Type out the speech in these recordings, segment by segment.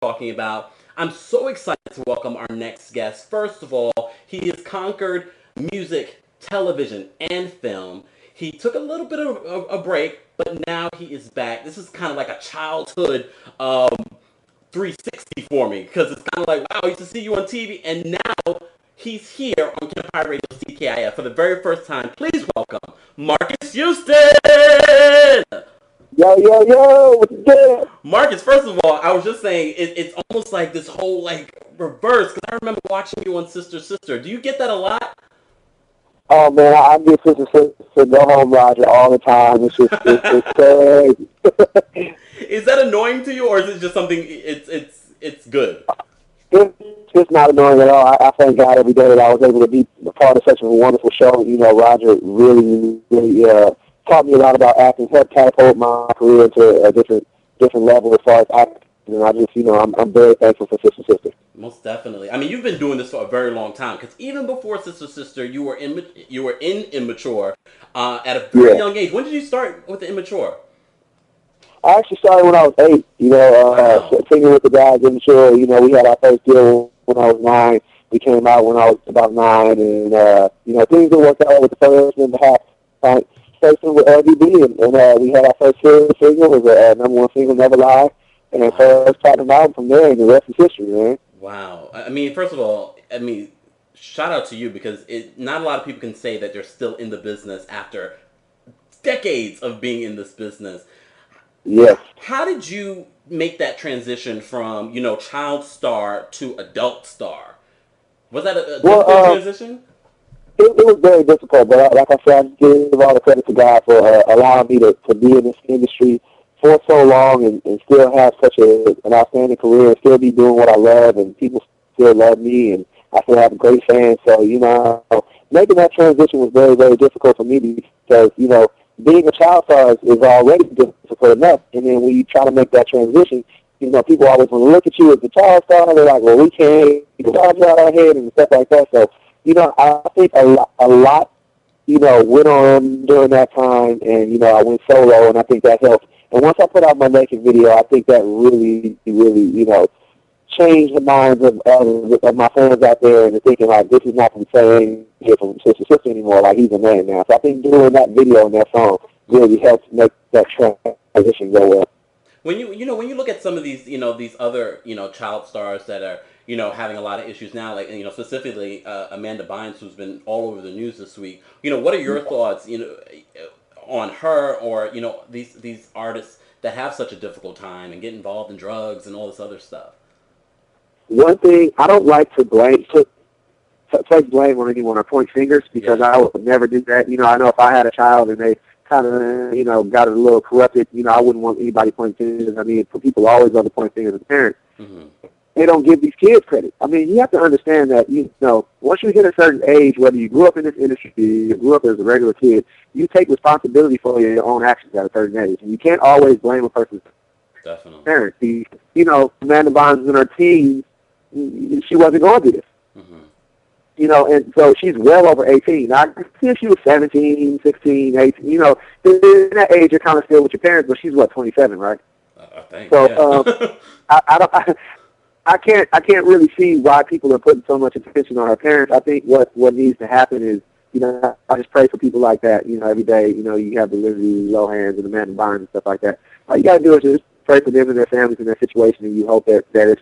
talking about. I'm so excited to welcome our next guest. First of all, he has conquered music, television, and film. He took a little bit of a break, but now he is back. This is kind of like a childhood 360 for me because it's kind of like, wow, I used to see you on TV, and now he's here on KEMPIRE Radio CKIF for the very first time. Please welcome Marques Houston! Yo, yo, yo, what's good? Marques, first of all, I was just saying it's almost like this whole like reverse because I remember watching you on Sister Sister. Do you get that a lot? Oh man, I get sister go home Roger all the time. It's crazy. Is that annoying to you, or is it just something? It's good. It's not annoying at all. I thank God every day that I was able to be a part of such a wonderful show. You know, Roger really taught me a lot about acting, helped catapult my career to a different level as far as acting. And I just, I'm very thankful for Sister Sister. Most definitely. I mean, you've been doing this for a very long time. Because even before Sister Sister, you were in Immature at a very Yeah. young age. When did you start with the Immature? I actually started when I was 8, Wow. singing with the guys in the show. We had our first deal when I was 9. We came out when I was about 9, and, things didn't work out with the first and the half. First one with LDB, and we had our first single. It was a number one single, Never Lie, and Wow. first platinum album from there, and the rest is history, man. Wow. I mean, first of all, shout out to you because not a lot of people can say that they're still in the business after decades of being in this business. Yes. How did you make that transition from, child star to adult star? Was that a Well, difficult transition? it was very difficult, but like I said, I give all the credit to God for allowing me to be in this industry for so long and still have such an outstanding career and still be doing what I love, and people still love me, and I still have great fans. So, making that transition was very, very difficult for me because, being a child star is already difficult enough. And then when you try to make that transition, people always want to look at you as a child star. They're like, well, we can't get jobs out our head and stuff like that. So, I think a lot, went on during that time, and, I went solo, and I think that helped. And once I put out my naked video, I think that really, really, changed the minds of my fans out there and thinking, like, this is not from saying here from Sister Sister anymore, like, he's a man now. So I think doing that video and that song really helped make that transition go well. When you look at some of these these other child stars that are having a lot of issues now, like specifically Amanda Bynes, who's been all over the news this week. What are your thoughts on her, or these artists that have such a difficult time and get involved in drugs and all this other stuff? One thing, I don't like to take blame on anyone or point fingers because Yeah. I would never do that. I know if I had a child and they kind of, got it a little corrupted, I wouldn't want anybody pointing fingers. I mean, people always love to point fingers at parents. Hmm. They don't give these kids credit. I mean, you have to understand that, once you hit a certain age, whether you grew up in this industry, you grew up as a regular kid, you take responsibility for your own actions at a certain age. And you can't always blame a person's Definitely. parents. Amanda Bynes in her teens, she wasn't going to do this. Hmm. And so she's well over 18. Now, I think she was 17, 16, 18. In that age, you're kind of still with your parents, but she's, 27, right? I think. So Yeah. I can't really see why people are putting so much attention on her parents. I think what needs to happen is, I just pray for people like that, every day. You have the Lindsay Lohans and the Amanda Bynes and stuff like that. All you got to do is just pray for them and their families and their situation, and you hope that it's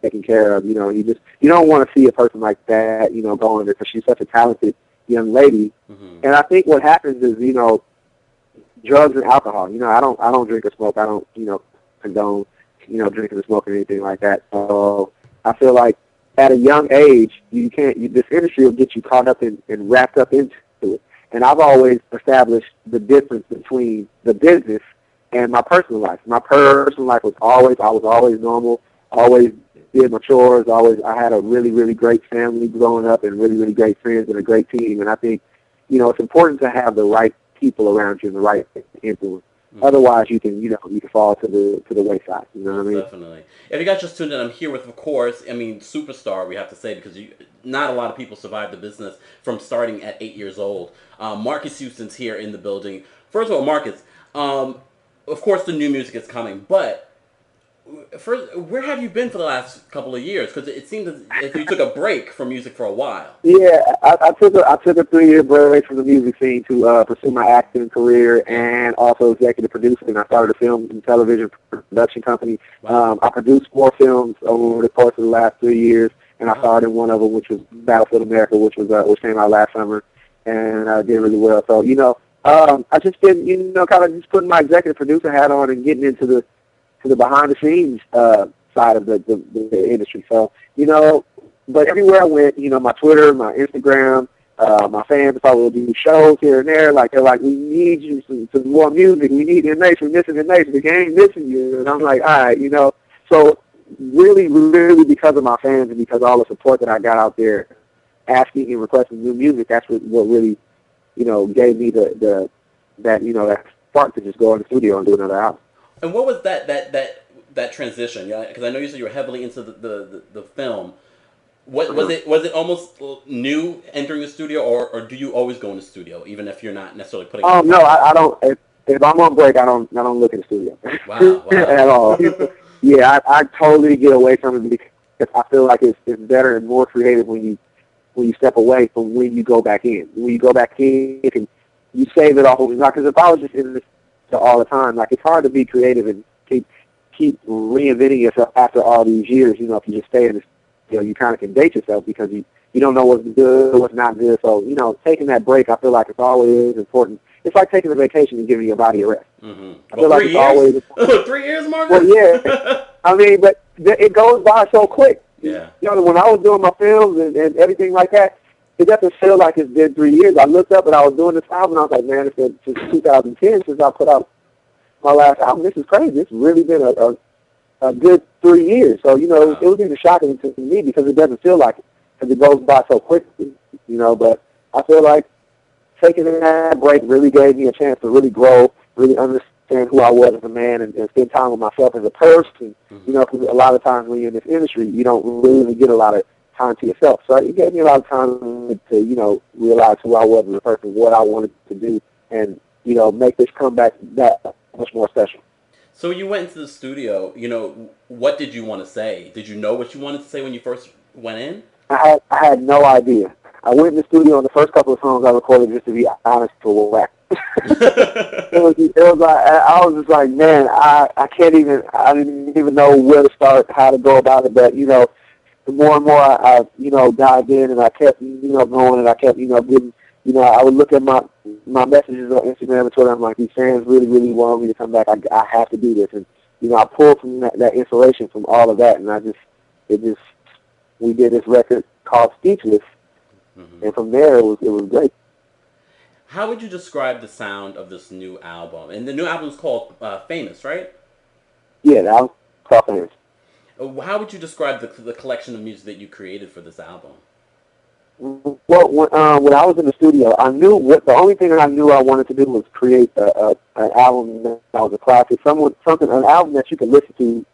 taken care of. You don't want to see a person like that, go under because she's such a talented young lady. Hmm. And I think what happens is, drugs and alcohol. I don't drink or smoke. I don't, condone, drinking or smoking or anything like that. So I feel like at a young age, this industry will get you caught up and wrapped up into it. And I've always established the difference between the business and my personal life. My personal life I was always normal, always did my chores, I had a really, really great family growing up and really, really great friends and a great team. And I think, it's important to have the right people around you and the right influence. Hmm. Otherwise, you can fall to the wayside. You know what I mean? Definitely. If you guys just tuned in, I'm here with, of course, superstar, we have to say, because not a lot of people survive the business from starting at 8 years old. Marques Houston's here in the building. First of all, Marques, of course the new music is coming, but first, where have you been for the last couple of years? Because it seems as if you took a break from music for a while. Yeah, I took a 3-year break from the music scene to pursue my acting career and also executive producing. I started a film and television production company. Wow. I produced 4 films over the course of the last 3 years, and I starred in one of them, which was Battlefield America, which came out last summer, and did really well. So I just been kind of just putting my executive producer hat on and getting into the behind the scenes side of the industry. So but everywhere I went, my Twitter, my Instagram, my fans probably will do shows here and there. Like they're like, we need you some more music. We need your nation. We're missing the nation. The game missing you. And I'm like, all right. So really, really because of my fans and because of all the support that I got out there, asking and requesting new music, that's what really, gave me that spark to just go in the studio and do another album. And what was that transition? Yeah, because I know you said you were heavily into the film. What was it? Was it almost new entering the studio, or do you always go in the studio, even if you're not necessarily putting? No, I don't. If I'm on break, I don't look at the studio Wow, wow. at all. Yeah, I totally get away from it because I feel like it's better and more creative when you step away from when you go back in. When you go back in, you save it all. Because if I was just in this all the time, like it's hard to be creative and keep reinventing yourself after all these years. If you just stay in this. You kind of can date yourself because you don't know what's good, what's not good. So, taking that break, I feel like it's always important. It's like taking a vacation and giving your body a rest. Mm-hmm. I feel like it's always important. 3 years, Marques? Well, yeah. I mean, but it goes by so quick. Yeah. When I was doing my films and everything like that, it doesn't feel like it's been 3 years. I looked up and I was doing this album and I was like, man, it's been since 2010 since I put out my last album. This is crazy. It's really been a good 3 years. So, Wow. it was even shocking to me because it doesn't feel like it because it goes by so quickly, but I feel like taking that break really gave me a chance to really grow, really understand who I was as a man and spend time with myself as a person, Mm-hmm. Because a lot of times when you're in this industry, you don't really get a lot of time to yourself. So it gave me a lot of time to, realize who I was as a person, what I wanted to do, and, make this comeback that much more special. So you went into the studio, what did you want to say? Did you know what you wanted to say when you first went in? I had no idea. I went in the studio and the first couple of songs I recorded, just to be honest, for whack. it was like I was just like, man, I didn't even know where to start, how to go about it. But the more and more I dived in and I kept going and I kept getting I would look at my messages on Instagram and Twitter. I'm like, these fans really, really want me to come back. I have to do this, and I pulled from that inspiration from all of that, and we did this record called Speechless, Mm-hmm. and from there it was great. How would you describe the sound of this new album? And the new album is called Famous, right? Yeah, that was called Famous. How would you describe the collection of music that you created for this album? Well, when I was in the studio, I knew the only thing I knew I wanted to do was create an album that was a classic, an album that you could listen to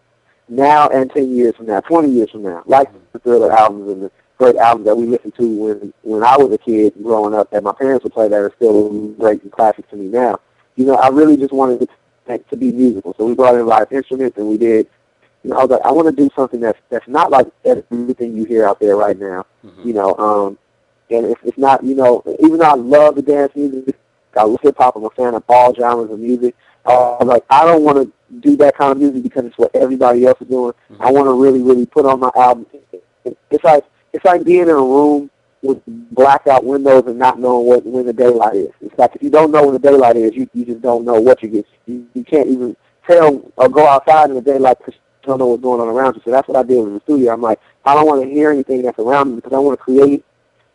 now and 10 years from now, 20 years from now, like the Thriller albums and the great albums that we listened to when I was a kid growing up that my parents would play that are still great and classic to me now. I really just wanted it to be musical, so we brought in live instruments and we did. I was like, I want to do something that's not like everything you hear out there right now. Mm-hmm. And it's not, even though I love the dance music, I love hip hop, I'm a fan of all genres of music. I'm like, I don't want to do that kind of music because it's what everybody else is doing. Mm-hmm. I want to really, really put on my album. It's like being in a room with blackout windows and not knowing when the daylight is. It's like if you don't know when the daylight is, you just don't know what you get. You can't even tell or go outside in the daylight because you don't know what's going on around you. So that's what I did in the studio. I'm like, I don't want to hear anything that's around me because I want to create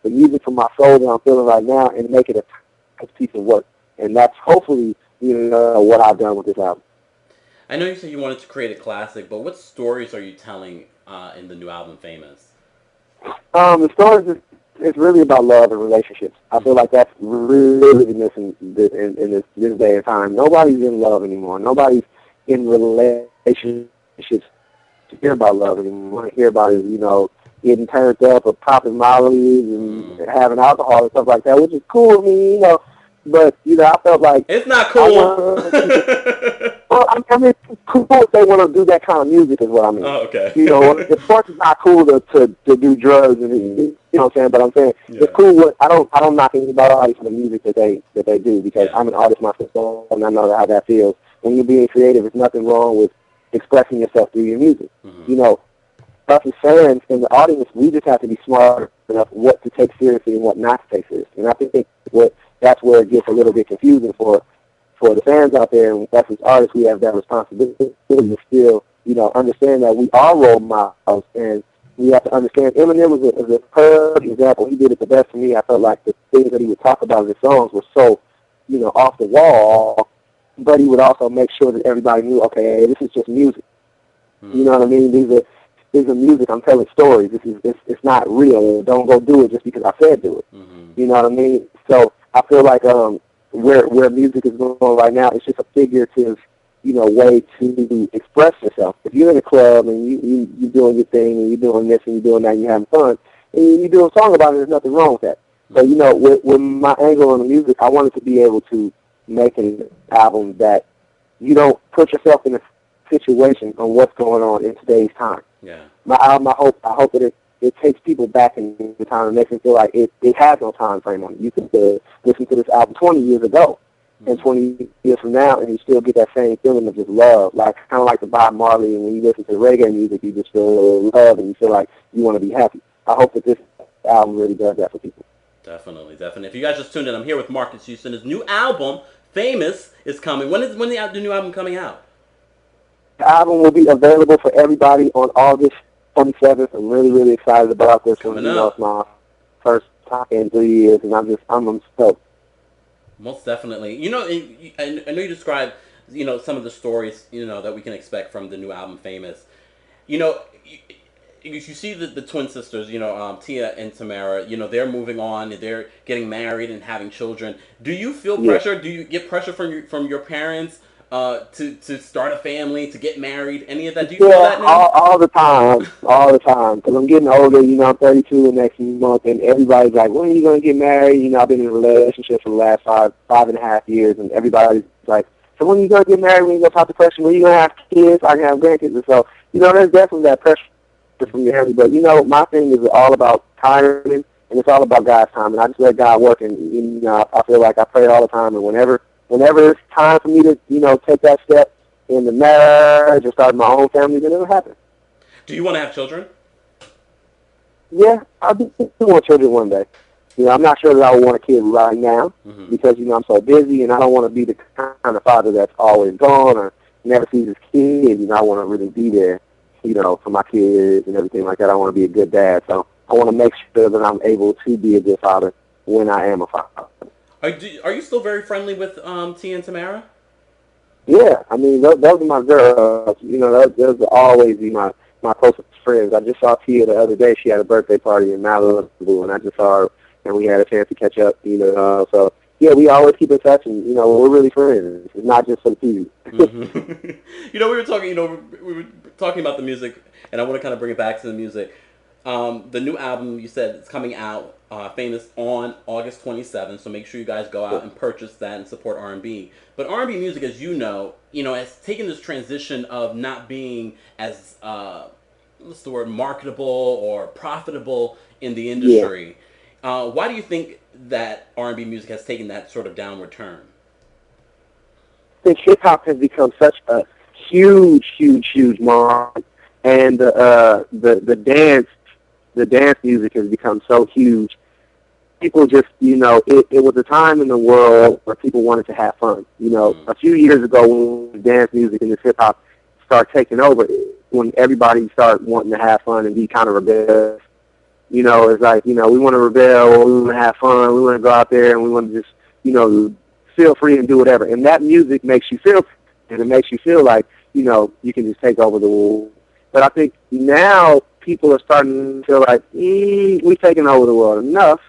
the music from my soul that I'm feeling right now and make it a piece of work. And that's hopefully what I've done with this album. I know you said you wanted to create a classic, but what stories are you telling in the new album, Famous? The stories is really about love and relationships. I feel like that's really missing in this day and time. Nobody's in love anymore. Nobody's in relationships to hear about love anymore. To hear about is, getting turned up or popping mollies and having alcohol and stuff like that, which is cool with me, But, I felt like... It's not cool. Well, I mean, it's cool if they want to do that kind of music is what I mean. Oh, okay. You know, of course it's not cool to do drugs and you know what I'm saying, but I'm saying Yeah. it's cool. I don't knock anybody for the music that they do because Yeah. I'm an artist myself and I know how that feels. When you're being creative, there's nothing wrong with expressing yourself through your music. Mm-hmm. You know, us as fans in the audience, we just have to be smart enough what to take seriously and what not to take seriously. And I think that's where it gets a little bit confusing for the fans out there. And us as artists, we have that responsibility to still, you know, understand that we are role models, and we have to understand. Eminem was a perfect example. He did it the best for me. I felt like the things that he would talk about in his songs were so, you know, off the wall, but he would also make sure that everybody knew, okay, hey, this is just music. Mm-hmm. You know what I mean? These are music. I'm telling stories. It's not real. Don't go do it just because I said do it. Mm-hmm. You know what I mean? So I feel like where music is going right now, it's just a figurative, you know, way to express yourself. If you're in a club and you're doing your thing and you're doing this and you're doing that and you're having fun and you're doing a song about it, there's nothing wrong with that. So, you know, with my angle on the music, I wanted to be able to make an album that you don't put yourself in a situation on what's going on in today's time. Yeah. My album, I hope that it takes people back in the time and makes them feel like it has no time frame on it. You could listen to this album 20 years ago and 20 years from now, and you still get that same feeling of just love, like kind of like the Bob Marley. And when you listen to reggae music, you just feel love and you feel like you want to be happy. I hope that this album really does that for people. Definitely. If you guys just tuned in, I'm here with Marques Houston. His new album, Famous, is coming. When the new album coming out? The album will be available for everybody on August 27th. I'm really, really excited about this one. You know, it's my first time in 3 years, and I'm stoked. Most definitely. You know, I know you described, you know, some of the stories, you know, that we can expect from the new album, Famous. You know, you see the twin sisters, you know, Tia and Tamara, you know, they're moving on, they're getting married and having children. Do you feel pressure? Do you get pressure from your parents to start a family, to get married, any of that? Do you feel that now? All the time, because I'm getting older. You know, I'm 32 the next month, and everybody's like, when are you going to get married? You know, I've been in a relationship for the last five and a half years, and everybody's like, so when are you going to get married? When are you going to talk to person? When are you going to have kids? I can have grandkids. And so, you know, there's definitely that pressure from your family. But, you know, my thing is all about timing, and it's all about God's time. And I just let God work, and, you know, I feel like I pray all the time, and whenever it's time for me to, you know, take that step in the marriage or start my own family, then it'll happen. Do you want to have children? Yeah, I do want children one day. You know, I'm not sure that I would want a kid right now because, you know, I'm so busy and I don't want to be the kind of father that's always gone or never sees his kids. You know, I want to really be there, you know, for my kids and everything like that. I want to be a good dad. So I want to make sure that I'm able to be a good father when I am a father. Are you still very friendly with Tia and Tamara? Yeah, I mean, those are my girls. You know, those will always be my closest friends. I just saw Tia the other day. She had a birthday party in Malibu, and I just saw her, and we had a chance to catch up, you know. So, yeah, we always keep in touch, and, you know, we're really friends. It's not just for the TV. You know, we were talking about the music, and I want to kind of bring it back to the music. The new album, you said, it's coming out, Famous, on August 27th, so make sure you guys go out and purchase that and support R&B. But R&B music, as you know, has taken this transition of not being as, what's the word, marketable or profitable in the industry. Yeah. Why do you think that R&B music has taken that sort of downward turn? I think hip-hop has become such a huge market, and the dance music has become so huge. People just, you know, it was a time in the world where people wanted to have fun. You know, a few years ago when dance music and this hip-hop started taking over, when everybody started wanting to have fun and be kind of rebellious. You know, it's like, you know, we want to rebel, we want to have fun, we want to go out there and we want to just, you know, feel free and do whatever. And that music makes you feel, and it makes you feel like, you know, you can just take over the world. But I think now people are starting to feel like, we're taking over the world enough.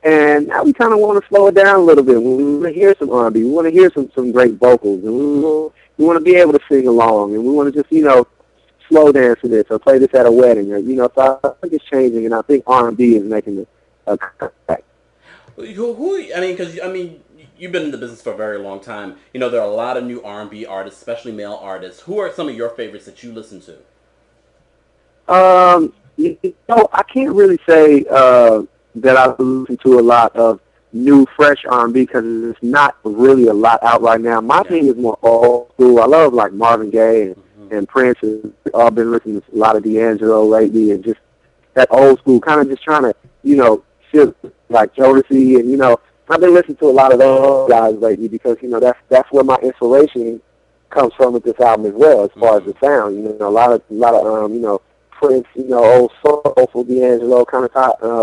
And now we kind of want to slow it down a little bit. We want to hear some R&B. We want to hear some great vocals. And we want to be able to sing along. And we want to just, you know, slow dance to this or play this at a wedding. Or, you know, so I think it's changing. And I think R&B is making a comeback. Because you've been in the business for a very long time. You know, there are a lot of new R&B artists, especially male artists. Who are some of your favorites that you listen to? I can't really say that I listen to a lot of new, fresh R&B because there's not really a lot out right now. My thing is more old school. I love like Marvin Gaye and Prince. And I've been listening to a lot of D'Angelo lately, and just that old school, kind of just trying to, shift like Jodeci, and I've been listening to a lot of those guys lately because that's where my inspiration comes from with this album as well, as far as the sound. A lot of Prince, old soulful D'Angelo kind of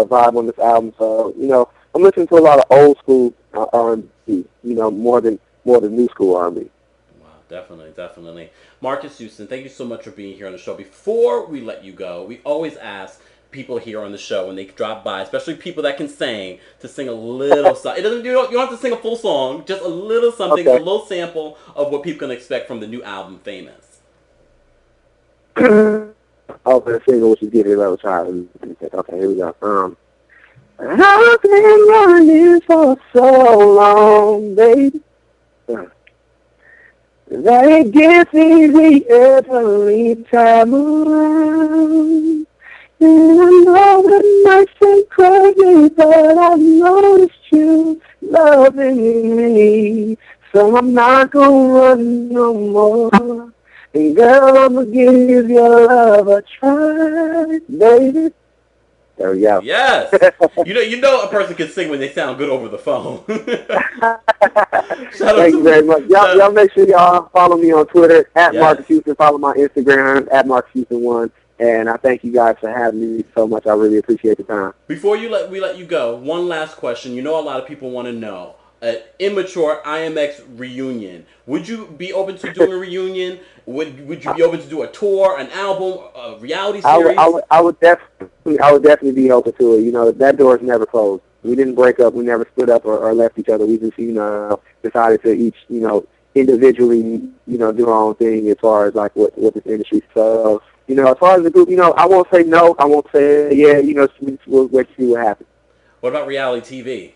vibe on this album. So I'm listening to a lot of old school R&B, more than new school R&B. Wow, definitely. Marques Houston, thank you so much for being here on the show. Before we let you go, we always ask people here on the show when they drop by, especially people that can sing, to sing a little something. You don't have to sing a full song, just a little something, a little sample of what people can expect from the new album, Famous. Oh, the single which is getting a little child. Okay, here we go. I've been running for so long, baby, that it gets easy every time around. And I know it might seem crazy, but I've noticed you loving me, so I'm not gonna run no more. And girl, I'ma give your love a try, baby. There we go. Yes. you know a person can sing when they sound good over the phone. Thank you very much. Y'all make sure y'all follow me on Twitter at Marques Houston. Follow my Instagram at Marques Houston1. And I thank you guys for having me so much. I really appreciate the time. Before we let you go, one last question. A lot of people want to know. Immature IMX reunion. Would you be open to doing a reunion? Would you be open to do a tour, an album, a reality series? I would definitely be open to it. That door is never closed. We didn't break up. We never split up or left each other. We just decided to each individually do our own thing as far as like what this industry. So as far as the group, I won't say no. I won't say yeah. We'll wait to see what happens. What about reality TV?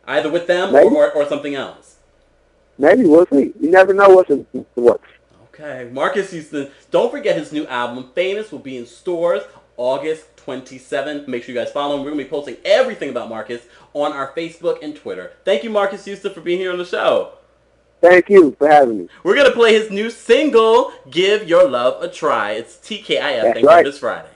Either with them or something else? Maybe. We'll see. You never know what's in the works. Okay. Marques Houston, don't forget his new album, Famous, will be in stores August 27th. Make sure you guys follow him. We're going to be posting everything about Marques on our Facebook and Twitter. Thank you, Marques Houston, for being here on the show. Thank you for having me. We're going to play his new single, Give Your Love a Try. It's TKIF. Thank you this Friday.